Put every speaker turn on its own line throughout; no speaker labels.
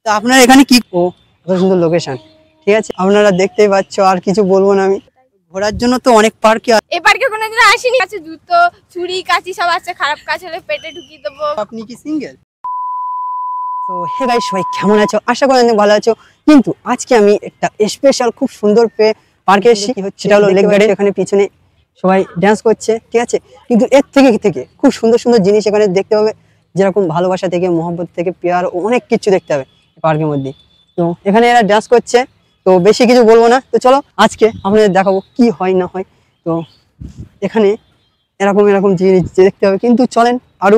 তো আপনারা এখানে কি এত সুন্দর লোকেশন, ঠিক আছে আপনারা দেখতেই পাচ্ছ, আর কিছু বলবো না আমি। ঘোরার জন্য তো অনেক পার্কে,
এই পার্কে কোনোদিন আসিনি। আছে জুতো ছুরি কাঁচি সব আছে, খারাপ কাজ হলে পেটে ঢুকিয়ে দেবো।
আপনি কি সিঙ্গেল? তো হে গাইস, সবাই কেমন আছো? আশা করি অনেক ভালো আছো। কিন্তু আজকে আমি একটা স্পেশাল খুব সুন্দর পার্কে এসেছি, সেটা হলো লেক গার্ডেন। এখানে পিছনে সবাই ডান্স করছে, ঠিক আছে। কিন্তু এর থেকে খুব সুন্দর সুন্দর জিনিস এখানে দেখতে হবে, যেরকম ভালোবাসা থেকে, মহব্বত থেকে, পেয়ার, অনেক কিছু দেখতে হবে পার্কের মধ্যে। তো এখানে এরা ডান্স করছে, তো বেশি কিছু বলবো না। তো চলো আজকে আপনাদের দেখাবো কি হয় না হয়। তো এখানে এরকম জিনিস দেখতে হবে, কিন্তু চলেন আরো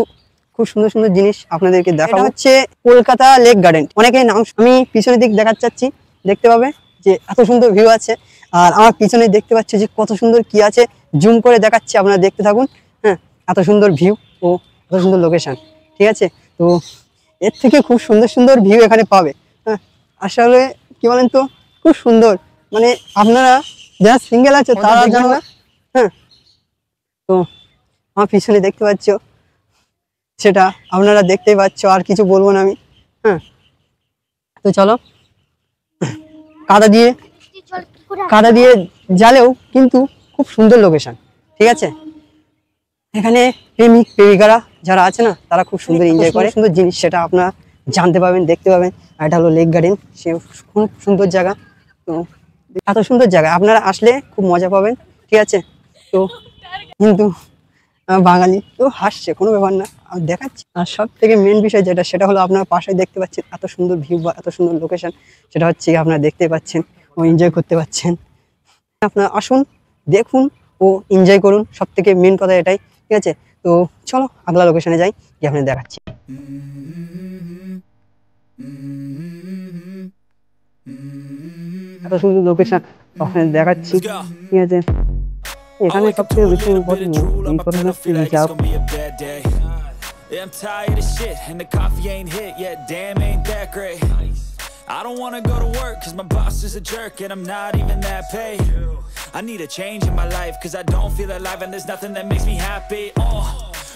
খুব সুন্দর সুন্দর জিনিস আপনাদেরকে দেখাবো। হচ্ছে কলকাতা লেক গার্ডেন, অনেকেই নাম। আমি পিছনের দিক দেখাতে চাচ্ছি, দেখতে পাবে যে এত সুন্দর ভিউ আছে। আর আমার পিছনে দেখতে পাচ্ছি যে কত সুন্দর কি আছে, জুম করে দেখাচ্ছি, আপনারা দেখতে থাকুন। হ্যাঁ, এত সুন্দর ভিউ ও এত সুন্দর লোকেশন, ঠিক আছে। তো এর থেকে খুব সুন্দর সুন্দর ভিউ এখানে পাবে। হ্যাঁ, আসলে কি বলেন তো, খুব সুন্দর। মানে আপনারা যারা সিঙ্গেল আছে তারা জানো না। হ্যাঁ, তো আমার পিছনে দেখতে পাচ্ছ, সেটা আপনারা দেখতেই পাচ্ছ, আর কিছু বলবো না আমি। হ্যাঁ, তো চলো। কাদা দিয়ে জালেও কিন্তু খুব সুন্দর লোকেশন, ঠিক আছে। এখানে প্রেমিক প্রেমিকারা যারা আছে না, তারা খুব সুন্দর এনজয় করে। সুন্দর জিনিস সেটা আপনারা জানতে পাবেন, দেখতে পাবেন। আর এটা হলো লেক গার্ডেন, সে খুব সুন্দর জায়গা। তো এত সুন্দর জায়গা আপনারা আসলে খুব মজা পাবেন, ঠিক আছে। তো কিন্তু বাঙালি তো হাসছে, কোনো ব্যাপার না, আমি দেখাচ্ছি। আর সব থেকে মেন বিষয় যেটা, সেটা হলো আপনার পাশে দেখতে পাচ্ছেন এত সুন্দর ভিউ বা এত সুন্দর লোকেশন, সেটা হচ্ছে আপনারা দেখতে পাচ্ছেন ও এনজয় করতে পাচ্ছেন। আপনারা আসুন, দেখুন ও এনজয় করুন, সব থেকে মেন কথা এটাই, ঠিক আছে। তো চলো আগলা লোকেশনে যাই, গিয়ে আপনাদের দেখাচ্ছি। এত সুন্দর লোকেশন আপনাদের দেখাচ্ছি, ঠিক আছে। এখানে সবচেয়ে বেশি ইম্পর্টেন্ট এই কথা হচ্ছে reserve. I'm tired of shit and the coffee ain't hit yet. Damn, ain't that great. I don't wanna go to work cause my boss is a jerk and I'm not even that paid. I need a change in my life cause I don't feel alive and there's nothing that makes me happy.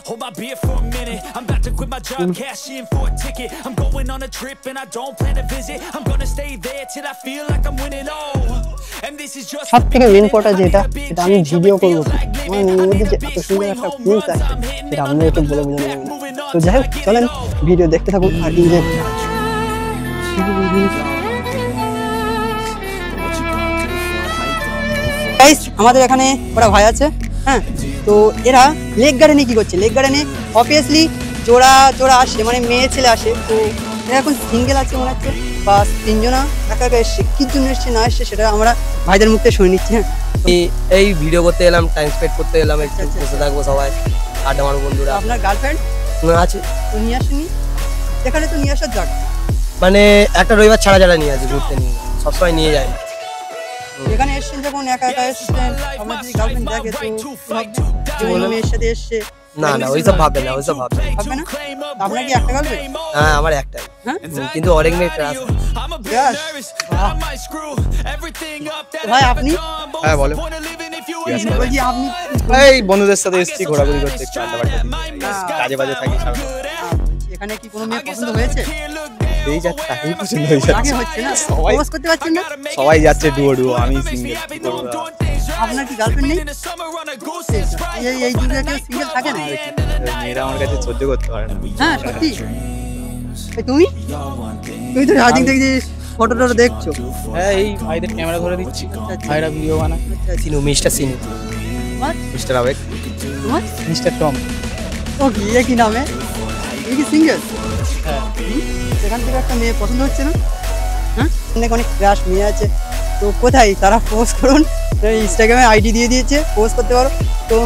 Hold my beer for a minute. I'm about to quit my job, cash in for a ticket. I'm going on a trip and I don't plan to visit. I'm gonna stay there till I feel like I'm winning. And this is just সব থেকে main কথা যেটা, সেটা আমি video করবো। আমার মধ্যে যে এত সুন্দর একটা ফিলিংস আছে, সেটা আপনাদের একটু বলে বোঝানো যাবে না। তো যাই হোক, চলেন ভিডিও দেখতে থাকুন আর এনজয় করুন। গাইস, আমাদের এখানে ওরা ভাই আছে। হ্যাঁ, তো এরা লেক গার্ডেনে কি করছে? লেক গার্ডেনে অবভিয়াসলি জোড়া আসে, মানে মেয়ে ছেলে আসে। তো এরা এখন সিঙ্গেল আছে মনে হচ্ছে, বা তিনজনা একা এসছে। কি জন্য এসছে না এসছে সেটা আমরা ভাইদের মুখে শুনে নিচ্ছি। হ্যাঁ,
এই ভিডিও করতে এলাম, টাইম স্পেন্ড করতে এলাম, একটু বসে থাকবো সবাই, আড্ডা মারবো বন্ধুরা।
আপনার গার্লফ্রেন্ড
আছে?
তো নিয়ে আসেনি এখানে, তো নিয়ে আসার জায়গা
মানে একটা রবিবার ছাড়া নিয়ে আসি, ঘুরতে নিয়ে সবসময় নিয়ে যায়।
এখানে এসছেন যখন একা এসছেন, আপনার যদি গার্লফ্রেন্ড দেখে তো মেয়ের সাথে এসছে।
না ওইসব ভাববে না,
ভাববে না। আপনার কি একটা গার্লফ্রেন্ড?
হ্যাঁ, আমার একটাই, কিন্তু অনেক মেয়ে আছে।
ভাই আপনি?
হ্যাঁ বলো।
বলছি আপনি?
এই বন্ধুদের সাথে এসেছি ঘোরাঘুরি করতে, একটু আড্ডা বাড়তে, কাজে বাজে থাকি।
এখানে কি কোনো মেয়ে পছন্দ হয়েছে?
এই যাচ্ছে, তাকেই পছন্দ হয়ে যাচ্ছে।
হচ্ছে না, সবাই প্রপোজ করতে পারছেন না।
সবাই যাচ্ছে ডুয়ো, আমি সিঙ্গেল।
আপনার কি গার্লফ্রেন্ড নেই? এই যুগে কেউ সিঙ্গেল থাকে না।
মেয়েরা আমার কাছে সহ্য করতে পারে না।
হ্যাঁ সত্যি। তুমি তো রাজিং থেকে ফটো দেখছো?
হ্যাঁ, এই ভাইদের ক্যামেরা ধরে দিচ্ছি, ভাইরা ভিডিও বানায়।
সিনু, মিস্টার সিনু,
মিস্টার আবেগ,
তোমার
মিস্টার টম।
ও কি নামে? তুমি কি সিঙ্গেল?
হ্যাঁ।
সেখান থেকে একটা মেয়ে পছন্দ হচ্ছে না? হ্যাঁ, অনেক ক্রাশ মেয়ে আছে। তো কোথায় তারা পোস্ট করুন, ইনস্টাগ্রামে আইডি দিয়ে দিয়েছে, পোস্ট করতে পারো। তো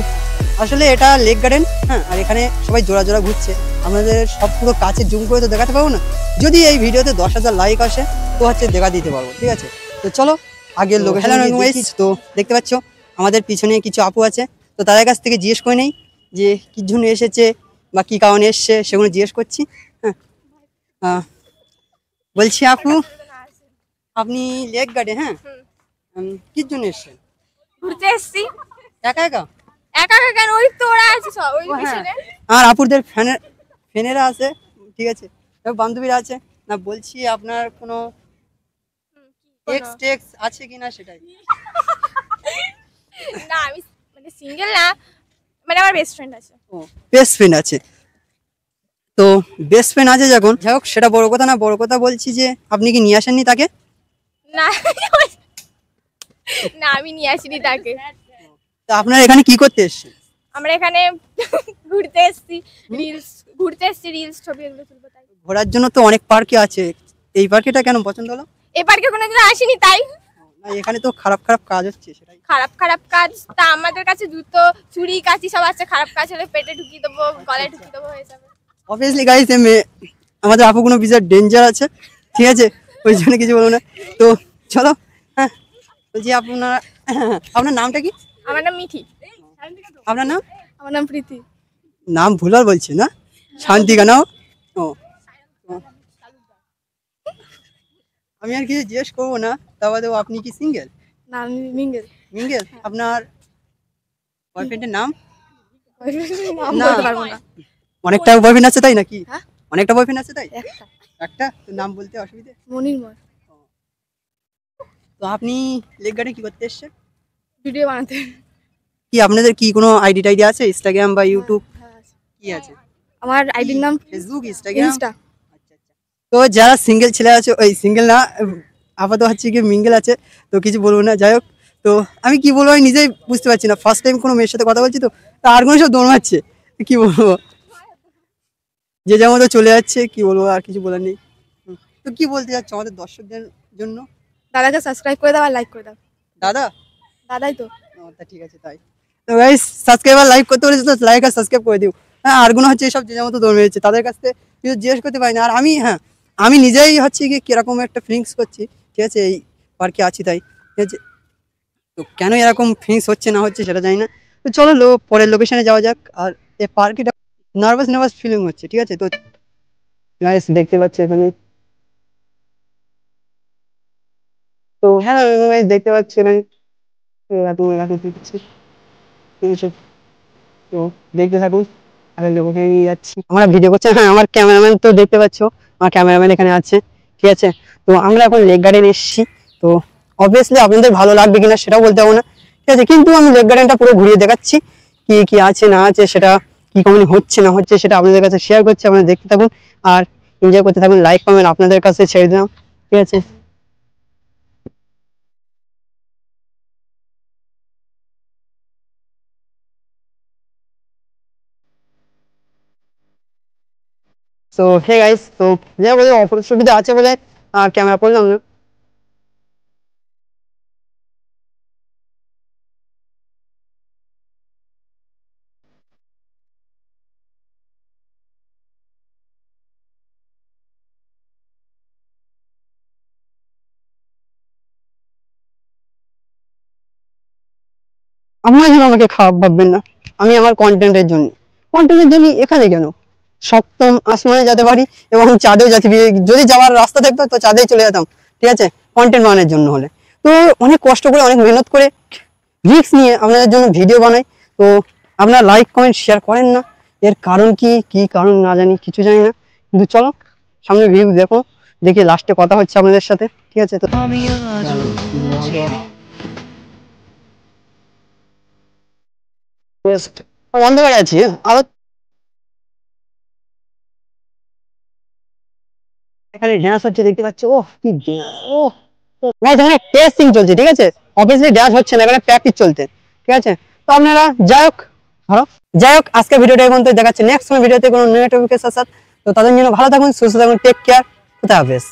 আসলে এটা লেক গার্ডেন। হ্যাঁ, আর এখানে সবাই জোড়া ঘুরছে। আমাদের সব পুরো কাছে জুম করে তো দেখাতে পারবো না। যদি এই ভিডিওতে 10,000 লাইক আসে তো হচ্ছে দেখা দিতে পারবো, ঠিক আছে। তো চলো আগের লোকেশন। তো দেখতে পাচ্ছ আমাদের পিছনে কিছু আপু আছে, তো তাদের কাছ থেকে জিজ্ঞেস করে নেই যে কি জন্য এসেছে বা কি কারণে এসছে, সেগুলো জিজ্ঞেস করছি। হ্যাঁ, বলছি আপু, আপনি লেক গার্ডেন, হ্যাঁ কি জন্য এসেছেন?
ঘুরতে এসেছি।
একা
কেন? ওই তো ওরা আছে সব, ওই পিছনে।
আর আপুদের ফ্যানেরা আছে, ঠিক আছে, বান্ধবীরা আছে। না বলছি আপনার কোনো
কোনো-
এক্স টেক্স আছে কিনা সেটাই।
না আমি মানে সিঙ্গেল না, মানে আমার বেস্ট ফ্রেন্ড আছে।
ও বেস্ট ফ্রেন্ড আছে, তো বেস্ট ফ্রেন্ড আছে যখন, যাই হোক সেটা বড় কথা না, বড় কথা বলছি যে আপনি কি নিয়ে আসেননি তাকে?
না না আমি নিয়ে আসিনি তাকে।
তো আপনারা এখানে কি করতে এসেছেন?
আমরা এখানে ঘুরতে এসেছি, রিলস ছবি এগুলো তুলবো তাই।
ঘোরার জন্য তো অনেক পার্কই আছে, এই পার্কটা কেন পছন্দ হলো?
এই পার্কে কোনোদিন আসিনি তাই।
না এখানে তো খারাপ খারাপ কাজ হচ্ছে সেটাই।
খারাপ কাজ তা আমাদের কাছে জুতো ছুরি কাঁচি সব আছে, খারাপ কাজ হলে পেটে ঢুকিয়ে দেবো, গলায় ঢুকিয়ে দেবো হয়ে যাবে।
অবভিয়াসলি গাইস আমাদের আপু কোনো বিশাল ডেঞ্জার আছে, ঠিক আছে, ওই জন্য কিছু বলবো না। তো চলো, হ্যাঁ বলছি আপনার নামটা কি?
আমার নাম মিঠি।
আপনার নাম?
আমার নাম প্রীতি।
নাম ভুলার বলছে না, শান্তিকা নাও। ও ও। আমি আর কিছু জিজ্ঞেস করবো না, তা বাদেও আপনি কি সিঙ্গেল?
না আমি মিঙ্গেল।
মিঙ্গেল? আপনার বয়ফ্রেন্ডের নাম?
নাম
না।
বলতে পারবো না।
অনেকটা বয়ফ্রেন্ড আছে তাই নাকি?
হ্যাঁ?
অনেকটা বয়ফ্রেন্ড আছে তাই?
একটা
একটা? তো নাম বলতে অসুবিধে?
মনির্ময়।
তো আপনি লেক গার্ডে কি করতে এসছেন?
ভিডিও বানাতে।
কি আপনাদের কি কোনো আইডি টাইডি আছে, ইনস্টাগ্রাম বা ইউটিউব কি আছে?
আমার আইডির নাম
ফেসবুক, ইনস্টাগ্রাম?
ইনস্টা।
আচ্ছা আচ্ছা। তো যারা সিঙ্গেল ছেলে আছে, ওই সিঙ্গেল না আপাতত হচ্ছে কি মিঙ্গেল আছে, তো কিছু বলবো না। যাই হোক, তো আমি কি বলবো আমি নিজেই বুঝতে পারছি না, ফার্স্ট টাইম কোনো মেয়ের সাথে কথা বলছি, তো আর কোনো সব দৌড়াচ্ছে, কি বলবো, যে যেমন তো চলে যাচ্ছে, কি বলবো, আর কিছু বলার নেই। তো কি বলতে যাচ্ছ আমাদের দর্শকদের জন্য?
দাদাকে সাবস্ক্রাইব করে দাও আর লাইক করে দাও।
দাদা?
দাদাই তো।
তা ঠিক আছে তাই। তো গাইস সাবস্ক্রাইব আর লাইক করতে বলেছে, তো লাইক আর সাবস্ক্রাইব করে দিও। হ্যাঁ আর গুলো হচ্ছে সব যে যেমন তো দৌড় মেরেছে, তাদের কাছ থেকে কিছু জিজ্ঞেস করতে পারি না। আর আমি আমি নিজেই হচ্ছে কি কিরকম একটা ফিলিংস করছি, ঠিক আছে, এই পার্কে আছি তাই, ঠিক আছে। তো কেন এরকম ফিলিংস হচ্ছে না হচ্ছে সেটা জানি না। তো চলো পরের লোকেশনে যাওয়া যাক। আর এই পার্কে নার্ভাস ফিলিং হচ্ছে, ঠিক আছে। তো গাইস দেখতে পাচ্ছি এখানে, তো হ্যাঁ গাইস দেখতে পাচ্ছি এখানে তো দেখতে থাকুন, আমি লোককে নিয়ে যাচ্ছি। আমরা ভিডিও করছি, হ্যাঁ আমার ক্যামেরাম্যান তো দেখতে পাচ্ছ, আমার ক্যামেরাম্যান এখানে আছে, ঠিক আছে। তো আমরা এখন লেক গার্ডেনে এসেছি, তো অবভিয়াসলি আপনাদের ভালো লাগবে কিনা সেটাও বলতে পারবো না, ঠিক আছে, কিন্তু আমি লেক গার্ডেনটা পুরো ঘুরিয়ে দেখাচ্ছি, কি কি আছে না আছে, সেটা কি কেমন হচ্ছে না হচ্ছে সেটা আপনাদের কাছে শেয়ার করছি। আপনারা দেখতে থাকুন আর এনজয় করতে থাকুন, লাইক কমেন্ট আপনাদের কাছে ছেড়ে দিলাম, ঠিক আছে। তো হে গাইস, তো যা বলে অপরচুনিটি আছে বলে ক্যামেরা করলাম না। আমার জন্য আমাকে খারাপ ভাববেন না, আমি আমার কন্টেন্টের জন্য এখানে কেন, সপ্তম আসমানে যেতে পারি এবং চাঁদেও যেতে পারি, যদি যাওয়ার রাস্তা থাকতো তো চাঁদেই চলে যেতাম, ঠিক আছে, কন্টেন্ট বানানোর জন্য হলে। তো অনেক কষ্ট করে অনেক মেহনত করে রিস্ক নিয়ে আপনাদের জন্য ভিডিও বানাই, তো আপনারা লাইক কমেন্ট শেয়ার করেন না, এর কারণ কি কারণ না জানি, কিছু জানি না, কিন্তু চলো সামনে ভিউ দেখো, দেখি লাস্টে কথা হচ্ছে আপনাদের সাথে, ঠিক আছে। তো অন্ধকারে আছি আরো, এখানে ড্যান্স হচ্ছে দেখতে পাচ্ছ, ও কি ও এখানে টেস্টিং চলছে, ঠিক আছে, অবভিয়াসলি ড্যান্স হচ্ছে না, এখানে প্র্যাকটিস চলছে, ঠিক আছে। তো আপনারা যাই হোক আজকে ভিডিওটা এখন তো দেখাচ্ছে, নেক্সট কোনো ভিডিওতে কোনো নিউ টপিকের সাথে, তো তাদের জন্য ভালো থাকুন, সুস্থ থাকুন, টেক কেয়ার, খুদা হাফেজ।